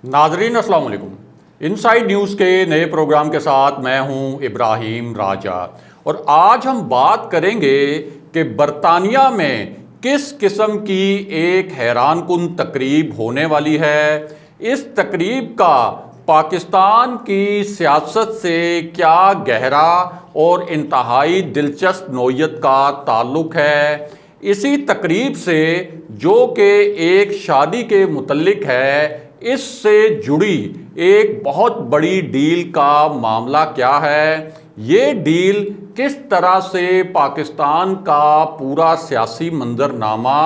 नाजरीन अस्सलाम वालेकुम। इनसाइड न्यूज़ के नए प्रोग्राम के साथ मैं हूं इब्राहिम राजा और आज हम बात करेंगे कि बरतानिया में किस किस्म की एक हैरानकुन तकरीब होने वाली है। इस तकरीब का पाकिस्तान की सियासत से क्या गहरा और इंतहाई दिलचस्प नोयत का ताल्लुक़ है। इसी तकरीब से जो कि एक शादी के मुतल्लिक है, इससे जुड़ी एक बहुत बड़ी डील का मामला क्या है, ये डील किस तरह से पाकिस्तान का पूरा सियासी मंजरनामा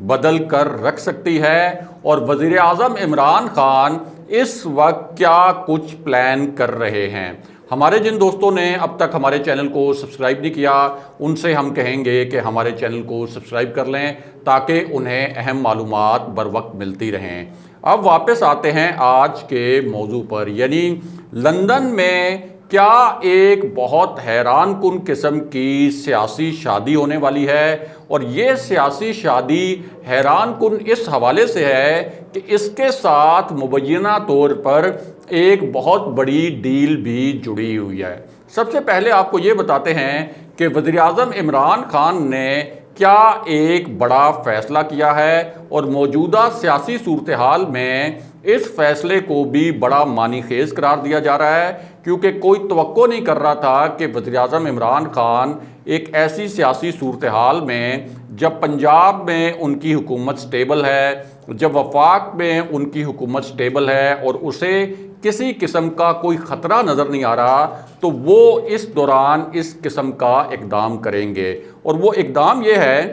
बदल कर रख सकती है और वज़ीर आज़म इमरान खान इस वक्त क्या कुछ प्लान कर रहे हैं। हमारे जिन दोस्तों ने अब तक हमारे चैनल को सब्सक्राइब नहीं किया, उनसे हम कहेंगे कि हमारे चैनल को सब्सक्राइब कर लें ताकि उन्हें अहम मालूमात बर वक्त मिलती रहें। अब वापस आते हैं आज के मौजू पर, यानी लंदन में क्या एक बहुत हैरानकुन किस्म की सियासी शादी होने वाली है। और ये सियासी शादी हैरानकुन इस हवाले से है कि इसके साथ मुबैना तौर पर एक बहुत बड़ी डील भी जुड़ी हुई है। सबसे पहले आपको ये बताते हैं कि वज़ीर आज़म इमरान खान ने क्या एक बड़ा फ़ैसला किया है और मौजूदा सियासी सूरत हाल में इस फैसले को भी बड़ा मानीखेज करार दिया जा रहा है, क्योंकि कोई तवक्को नहीं कर रहा था कि वज़ीर आज़म इमरान खान एक ऐसी सियासी सूरत हाल में, जब पंजाब में उनकी हुकूमत स्टेबल है, जब वफाक में उनकी हुकूमत स्टेबल है और उसे किसी किस्म का कोई ख़तरा नज़र नहीं आ रहा, तो वो इस दौरान इस किस्म का इक़दाम करेंगे। और वो इक़दाम ये है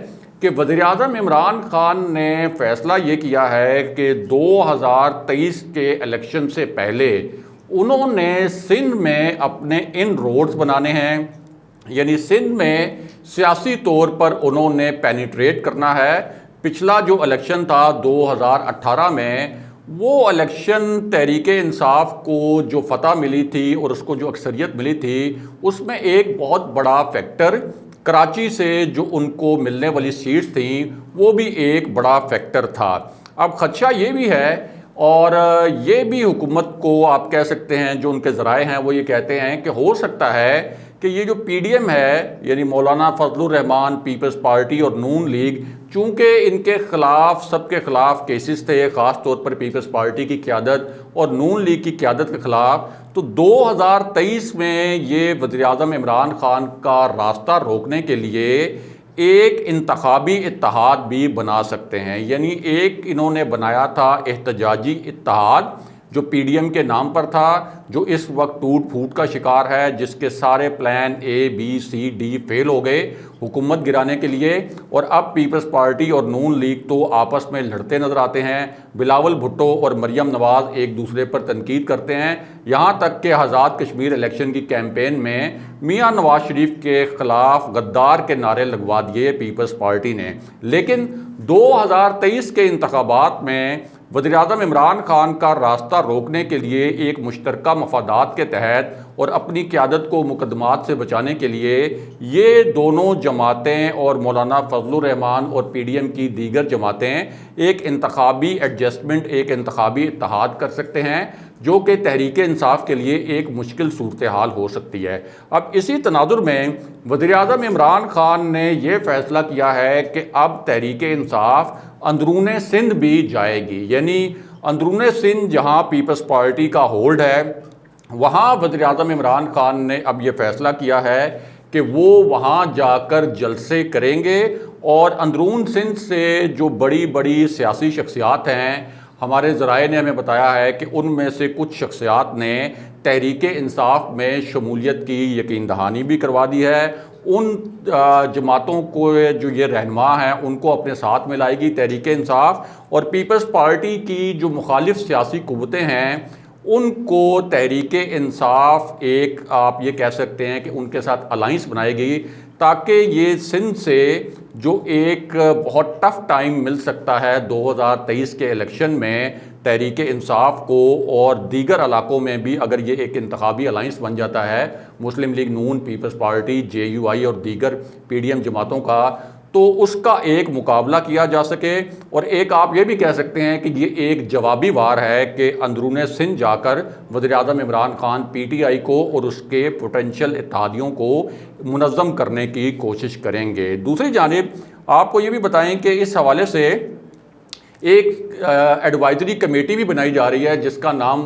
कि वज़ीर आज़म इमरान खान ने फ़ैसला ये किया है कि 2023 के इलेक्शन से पहले उन्होंने सिंध में अपने इन रोड्स बनाने हैं, यानी सिंध में सियासी तौर पर उन्होंने पेनिट्रेट करना है। पिछला जो इलेक्शन था 2018 में, वो इलेक्शन तहरीके इंसाफ को जो फतह मिली थी और उसको जो अक्सरियत मिली थी, उसमें एक बहुत बड़ा फैक्टर कराची से जो उनको मिलने वाली सीट्स थी, वो भी एक बड़ा फैक्टर था। अब खदशा ये भी है और ये भी हुकूमत को आप कह सकते हैं, जो उनके ज़राए हैं वो ये कहते हैं कि हो सकता है कि ये जो पीडीएम है, यानी मौलाना फजलुर रहमान पीपल्स पार्टी और नून लीग, चूँकि इनके ख़िलाफ़ सबके ख़िलाफ़ केसेस थे, ख़ास तौर पर पीपल्स पार्टी की क़यादत और नून लीग की क़यादत के ख़िलाफ़, तो 2023 में ये वज़ीर आज़म इमरान खान का रास्ता रोकने के लिए एक इंतखाबी इत्तेहाद भी बना सकते हैं। यानी एक इन्होंने बनाया था एहतजाजी इत्तेहाद, जो पीडीएम के नाम पर था, जो इस वक्त टूट फूट का शिकार है, जिसके सारे plan A B C D fail हो गए हुकूमत गिराने के लिए। और अब पीपल्स पार्टी और नून लीग तो आपस में लड़ते नज़र आते हैं। बिलावल भुट्टो और मरियम नवाज़ एक दूसरे पर तनकीद करते हैं, यहाँ तक कि आज़ाद कश्मीर इलेक्शन की कैंपेन में मियाँ नवाज शरीफ के ख़िलाफ़ गद्दार के नारे लगवा दिए पीपल्स पार्टी ने। लेकिन 2023 के इंतखाबात में वज़ीर आज़म इमरान खान का रास्ता रोकने के लिए एक मुश्तरका मफादात के तहत और अपनी क़यादत को मुकदमात से बचाने के लिए ये दोनों जमातें और मौलाना फजलुर रहमान और पीडीएम की दीगर जमातें एक इंतखाबी एडजस्टमेंट, एक इंतखाबी इत्तेहाद कर सकते हैं, जो कि तहरीक इंसाफ के लिए एक मुश्किल सूरत हाल हो सकती है। अब इसी तनाजुर में वज़ीर आज़म इमरान खान ने यह फ़ैसला किया है कि अब तहरीक इंसाफ अंदरूने सिंध भी जाएगी, यानी अंदरूने सिंध जहां पीपल्स पार्टी का होल्ड है, वहां वज़ीर आज़म इमरान खान ने अब ये फ़ैसला किया है कि वो वहां जाकर जलसे करेंगे और अंदरून सिंध से जो बड़ी बड़ी सियासी शख्सियात हैं, हमारे ज़राए ने हमें बताया है कि उनमें से कुछ शख्सियात ने तहरीक इंसाफ में शमूलियत की यकीन दहानी भी करवा दी है। उन जमातों को जो ये रहनुमा हैं, उनको अपने साथ में लाएगी तहरीक इंसाफ, और पीपल्स पार्टी की जो मुखालिफ सियासी कुव्वतें हैं, उनको तहरीक इंसाफ एक आप ये कह सकते हैं कि उनके साथ अलाइंस बनाएगी, ताकि ये सिंध से जो एक बहुत टफ़ टाइम मिल सकता है 2023 के इलेक्शन में तहरीक इंसाफ को, और दीगर इलाकों में भी अगर ये एक इंतखाबी अलाइंस बन जाता है मुस्लिम लीग नून, पीपल्स पार्टी, JUI और दीगर PDM जमातों का, तो उसका एक मुकाबला किया जा सके। और एक आप ये भी कह सकते हैं कि ये एक जवाबी वार है कि अंदरूने सिंध जाकर वज़ीर-ए-आज़म इमरान खान पीटीआई को और उसके पोटेंशियल इत्तेहादियों को मुनज़्ज़म करने की कोशिश करेंगे। दूसरी जानिब आपको ये भी बताएं कि इस हवाले से एक एडवाइजरी कमेटी भी बनाई जा रही है जिसका नाम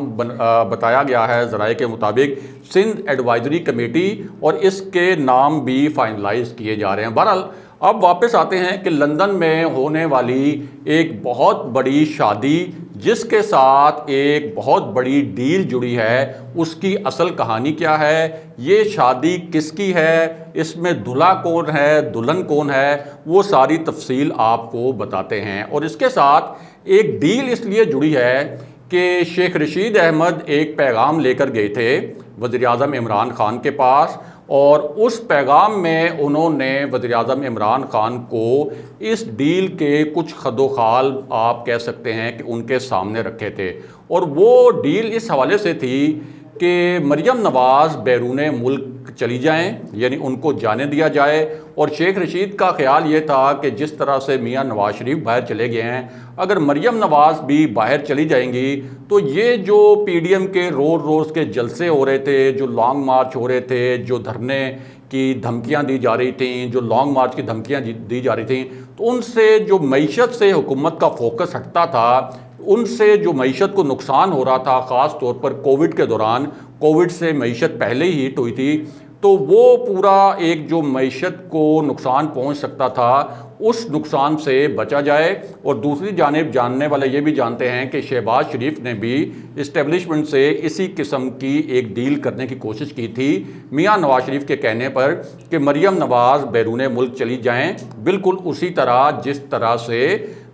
बताया गया है ज़राए के मुताबिक सिंध एडवाइजरी कमेटी, और इसके नाम भी फाइनलाइज किए जा रहे हैं। बहरहाल अब वापस आते हैं कि लंदन में होने वाली एक बहुत बड़ी शादी जिसके साथ एक बहुत बड़ी डील जुड़ी है, उसकी असल कहानी क्या है, ये शादी किसकी है, इसमें दूल्हा कौन है, दुल्हन कौन है, वो सारी तफसील आपको बताते हैं। और इसके साथ एक डील इसलिए जुड़ी है कि शेख रशीद अहमद एक पैगाम लेकर गए थे वज़ीर-ए-आज़म इमरान खान के पास, और उस पैगाम में उन्होंने वज़ीर-ए-आज़म इमरान खान को इस डील के कुछ खदोखाल आप कह सकते हैं कि उनके सामने रखे थे। और वो डील इस हवाले से थी कि मरियम नवाज़ बैरून मुल्क चली जाएं, यानी उनको जाने दिया जाए। और शेख रशीद का ख्याल ये था कि जिस तरह से मियां नवाज़ शरीफ बाहर चले गए हैं, अगर मरियम नवाज़ भी बाहर चली जाएंगी तो ये जो पीडीएम के रोज़ रोज़ के जलसे हो रहे थे, जो लॉन्ग मार्च हो रहे थे, जो धरने की धमकियां दी जा रही थीं, जो लॉन्ग मार्च की धमकियां दी जा रही थीं, तो उनसे जो मईशत से हुकूमत का फोकस हटता था, उनसे जो मईशत को नुकसान हो रहा था, ख़ास तौर पर कोविड के दौरान, कोविड से मईशत पहले ही हिट हुई थी, तो वो पूरा एक जो मईशत को नुकसान पहुंच सकता था उस नुकसान से बचा जाए। और दूसरी जानिब जानने वाले ये भी जानते हैं कि शहबाज शरीफ ने भी इस्टेब्लिशमेंट से इसी किस्म की एक डील करने की कोशिश की थी मियां नवाज शरीफ के कहने पर कि मरियम नवाज़ बैरून मुल्क चली जाएं, बिल्कुल उसी तरह जिस तरह से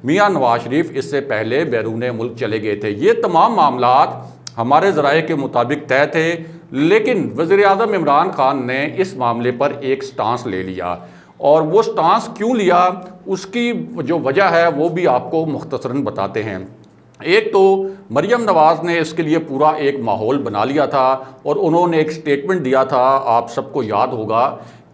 मियां नवाज शरीफ इससे पहले बैरून मुल्क चले गए थे। ये तमाम मामलात हमारे ज़राए के मुताबिक तय थे, लेकिन वज़ीर-ए-आज़म इमरान खान ने इस मामले पर एक स्टांस ले लिया। और वो स्टांस क्यों लिया, उसकी जो वजह है वो भी आपको मुख्तसरन बताते हैं। एक तो मरियम नवाज़ ने इसके लिए पूरा एक माहौल बना लिया था और उन्होंने एक स्टेटमेंट दिया था, आप सबको याद होगा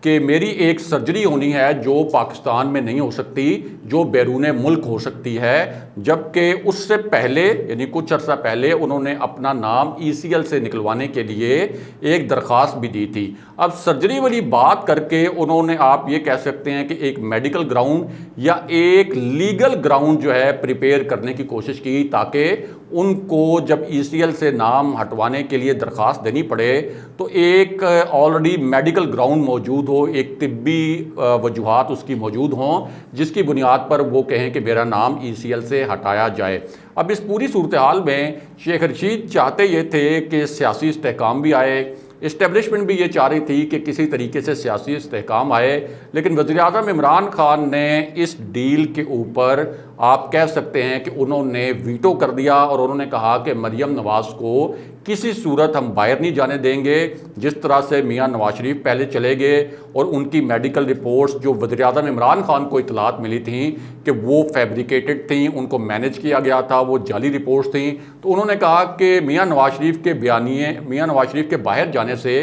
कि मेरी एक सर्जरी होनी है जो पाकिस्तान में नहीं हो सकती, जो बैरून मुल्क हो सकती है। जबकि उससे पहले यानी कुछ अर्सा पहले उन्होंने अपना नाम ECL से निकलवाने के लिए एक दरख्वास्त भी दी थी। अब सर्जरी वाली बात करके उन्होंने आप ये कह सकते हैं कि एक मेडिकल ग्राउंड या एक लीगल ग्राउंड जो है प्रिपेयर करने की कोशिश की, ताकि उनको जब ECL से नाम हटवाने के लिए दरख्वास्त देनी पड़े तो एक ऑलरेडी मेडिकल ग्राउंड मौजूद हो, एक तिब्बी वजूहात उसकी मौजूद हों जिसकी बुनियाद पर वो कहें कि मेरा नाम ECL से हटाया जाए। अब इस पूरी सूरत हाल में शेख रशीद चाहते ये थे कि सियासी इस्तेहकाम भी आए, इस्टेब्लिशमेंट भी ये चाह रही थी कि किसी तरीके से सियासी इस्तेहकाम आए, लेकिन वज़ीर-ए-आज़म इमरान खान ने इस डील के ऊपर आप कह सकते हैं कि उन्होंने वीटो कर दिया और उन्होंने कहा कि मरियम नवाज़ को किसी सूरत हम बाहर नहीं जाने देंगे। जिस तरह से मियां नवाज शरीफ पहले चले गए और उनकी मेडिकल रिपोर्ट्स जो वज़ीर-ए-आज़म इमरान खान को इतलात मिली थी कि वो फैब्रिकेटेड थी, उनको मैनेज किया गया था, वो जाली रिपोर्ट्स थी, तो उन्होंने कहा कि मियां नवाज शरीफ के बयानिए, मियां नवाज शरीफ के बाहर जाने से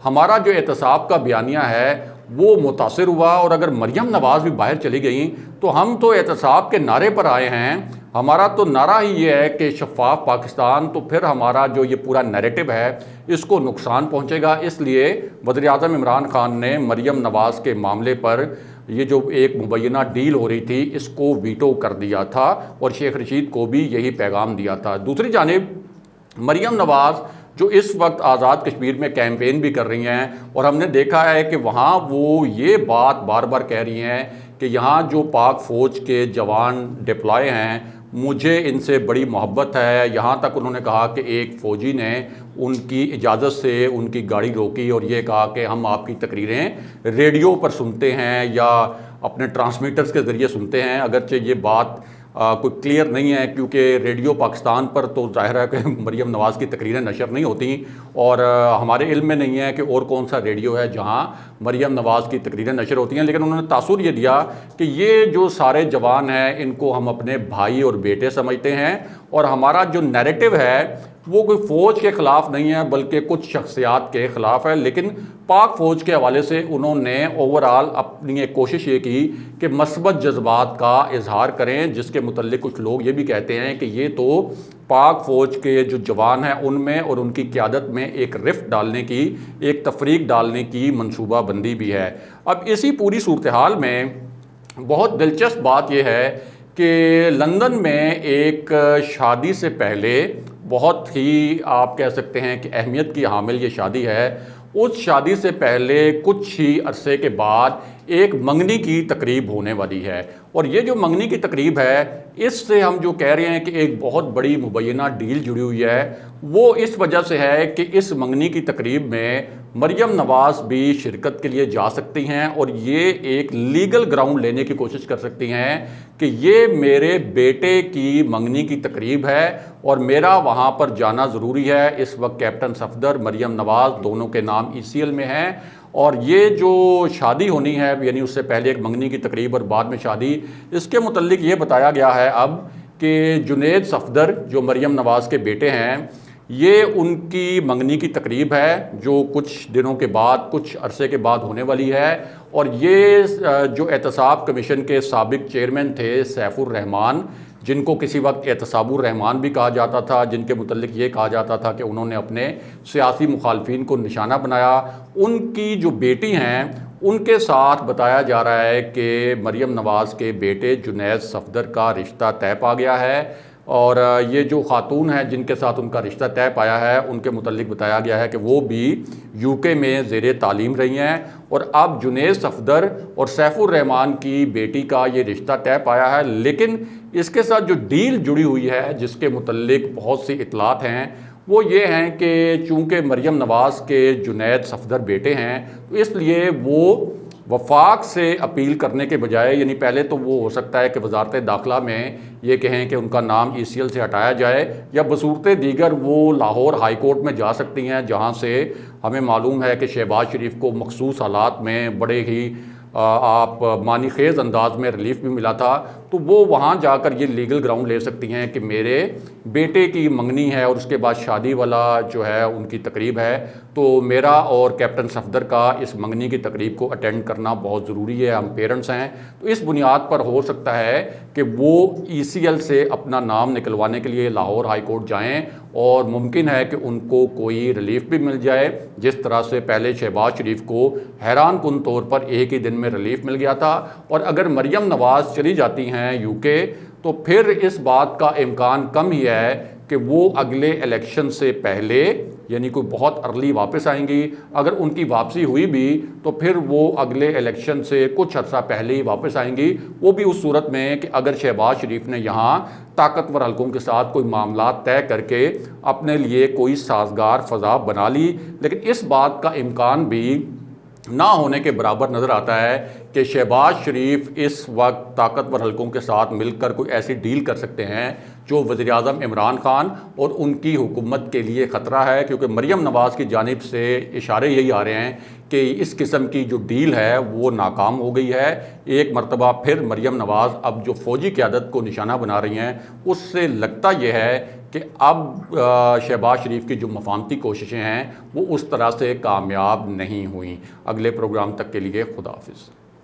हमारा जो एहतसाब का बयानिया है वो मुतासिर हुआ, और अगर मरियम नवाज़ भी बाहर चली गई तो हम तो एहतसाब के नारे पर आए हैं, हमारा तो नारा ही ये है कि शफाफ पाकिस्तान, तो फिर हमारा जो ये पूरा नैरेटिव है इसको नुकसान पहुंचेगा। इसलिए वज़ीर-ए-आज़म इमरान खान ने मरियम नवाज़ के मामले पर ये जो एक मुबैना डील हो रही थी इसको वीटो कर दिया था और शेख रशीद को भी यही पैगाम दिया था। दूसरी जानिब मरियम नवाज़ जो इस वक्त आज़ाद कश्मीर में कैंपेन भी कर रही हैं, और हमने देखा है कि वहाँ वो ये बात बार बार कह रही हैं कि यहाँ जो पाक फ़ौज के जवान डिप्लॉय हैं मुझे इनसे बड़ी मोहब्बत है। यहाँ तक उन्होंने कहा कि एक फ़ौजी ने उनकी इजाज़त से उनकी गाड़ी रोकी और ये कहा कि हम आपकी तकरीरें रेडियो पर सुनते हैं या अपने ट्रांसमीटर्स के ज़रिए सुनते हैं। अगरचे ये बात कोई क्लियर नहीं है क्योंकि रेडियो पाकिस्तान पर तो जाहिर है कि मरियम नवाज़ की तकरीरें नशर नहीं होती, और हमारे इल्म में नहीं है कि और कौन सा रेडियो है जहां मरियम नवाज़ की तकरीरें नशर होती हैं। लेकिन उन्होंने तासुर ये दिया कि ये जो सारे जवान हैं इनको हम अपने भाई और बेटे समझते हैं और हमारा जो नैरेटिव है वो कोई फ़ौज के ख़िलाफ़ नहीं है बल्कि कुछ शख्सियात के ख़िलाफ़ है। लेकिन पाक फ़ौज के हवाले से उन्होंने ओवरऑल अपनी एक कोशिश ये की कि मस्बत जज्बात का इजहार करें, जिसके मुतल्लिक कुछ लोग ये भी कहते हैं कि ये तो पाक फ़ौज के जो जवान हैं उनमें और उनकी क़यादत में एक रिफ्ट डालने की, एक तफरीक डालने की मनसूबाबंदी भी है। अब इसी पूरी सूरत हाल में बहुत दिलचस्प बात यह है कि लंदन में एक शादी से पहले बहुत ही आप कह सकते हैं कि अहमियत की हामिल ये शादी है। उस शादी से पहले कुछ ही अरसे के बाद एक मंगनी की तकरीब होने वाली है, और ये जो मंगनी की तकरीब है इससे हम जो कह रहे हैं कि एक बहुत बड़ी मुबैना डील जुड़ी हुई है, वो इस वजह से है कि इस मंगनी की तकरीब में मरियम नवाज़ भी शिरकत के लिए जा सकती हैं और ये एक लीगल ग्राउंड लेने की कोशिश कर सकती हैं कि ये मेरे बेटे की मंगनी की तकरीब है और मेरा वहाँ पर जाना ज़रूरी है। इस वक्त कैप्टन सफदर, मरियम नवाज़ दोनों के नाम ECL में हैं, और ये जो शादी होनी है यानी उससे पहले एक मंगनी की तकरीब और बाद में शादी, इसके मुतल्लिक ये बताया गया है अब कि जुनैद सफदर जो मरियम नवाज़ के बेटे हैं, ये उनकी मंगनी की तकरीब है जो कुछ दिनों के बाद, कुछ अरसे के बाद होने वाली है। और ये जो एहतसाब कमीशन के साबिक चेयरमैन थे सैफुर रहमान, जिनको किसी वक्त एहतसाबुर रहमान भी कहा जाता था, जिनके मुतल्लिक ये कहा जाता था कि उन्होंने अपने सियासी मुखालफिन को निशाना बनाया, उनकी जो बेटी हैं उनके साथ बताया जा रहा है कि मरियम नवाज़ के बेटे जुनैद सफदर का रिश्ता तय पा गया है। और ये जो खातून है जिनके साथ उनका रिश्ता तय पाया है, उनके मुतल्लिक बताया गया है कि वो भी UK में ज़ेरे तालीम रही हैं, और अब जुनैद सफदर और सैफुर रहमान की बेटी का ये रिश्ता तय पाया है। लेकिन इसके साथ जो डील जुड़ी हुई है जिसके मुतल्लिक बहुत सी इतलात हैं, वो ये हैं कि चूँकि मरियम नवाज़ के जुनैद सफदर बेटे हैं, तो इसलिए वो वफाक से अपील करने के बजाय, यानी पहले तो वो हो सकता है कि वजारत दाखिला में ये कहें कि उनका नाम ECL से हटाया जाए, या बसूरत दीगर वो लाहौर हाई कोर्ट में जा सकती हैं, जहाँ से हमें मालूम है कि शहबाज शरीफ को मखसूस हालात में बड़े ही आप मानी खेज़ अंदाज में रिलीफ भी मिला था, तो वो वहाँ जाकर ये लीगल ग्राउंड ले सकती हैं कि मेरे बेटे की मंगनी है और उसके बाद शादी वाला जो है उनकी तकरीब है, तो मेरा और कैप्टन सफदर का इस मंगनी की तकरीब को अटेंड करना बहुत ज़रूरी है, हम पेरेंट्स हैं। तो इस बुनियाद पर हो सकता है कि वो ECL से अपना नाम निकलवाने के लिए लाहौर हाई कोर्ट जाएँ, और मुमकिन है कि उनको कोई रिलीफ भी मिल जाए, जिस तरह से पहले शहबाज शरीफ को हैरान कुन तौर पर एक ही दिन में रिलीफ मिल गया था। और अगर मरियम नवाज़ चली जाती हैं UK, तो फिर इस बात का इम्कान कम ही है कि वो अगले इलेक्शन से पहले, यानी कोई बहुत अर्ली वापस आएंगी। अगर उनकी वापसी हुई भी तो फिर वो अगले इलेक्शन से कुछ अर्सा पहले ही वापस आएंगी, वो भी उस सूरत में कि अगर शहबाज शरीफ ने यहाँ ताकतवर हलकों के साथ कोई मामला तय करके अपने लिए कोई साजगार फ़ज़ा बना ली। लेकिन इस बात का इम्कान भी ना होने के बराबर नज़र आता है कि शहबाज शरीफ इस वक्त ताकतवर हलकों के साथ मिलकर कोई ऐसी डील कर सकते हैं जो वज़ीर-ए-आज़म इमरान खान और उनकी हुकूमत के लिए ख़तरा है, क्योंकि मरियम नवाज़ की जानिब से इशारे यही आ रहे हैं कि इस किस्म की जो डील है वो नाकाम हो गई है। एक मरतबा फिर मरियम नवाज़ अब जो फ़ौजी क़यादत को निशाना बना रही हैं, उससे लगता यह है कि अब शहबाज शरीफ की जो मफामती कोशिशें हैं वो उस तरह से कामयाब नहीं हुई। अगले प्रोग्राम तक के लिए खुदा हाफ़िज़।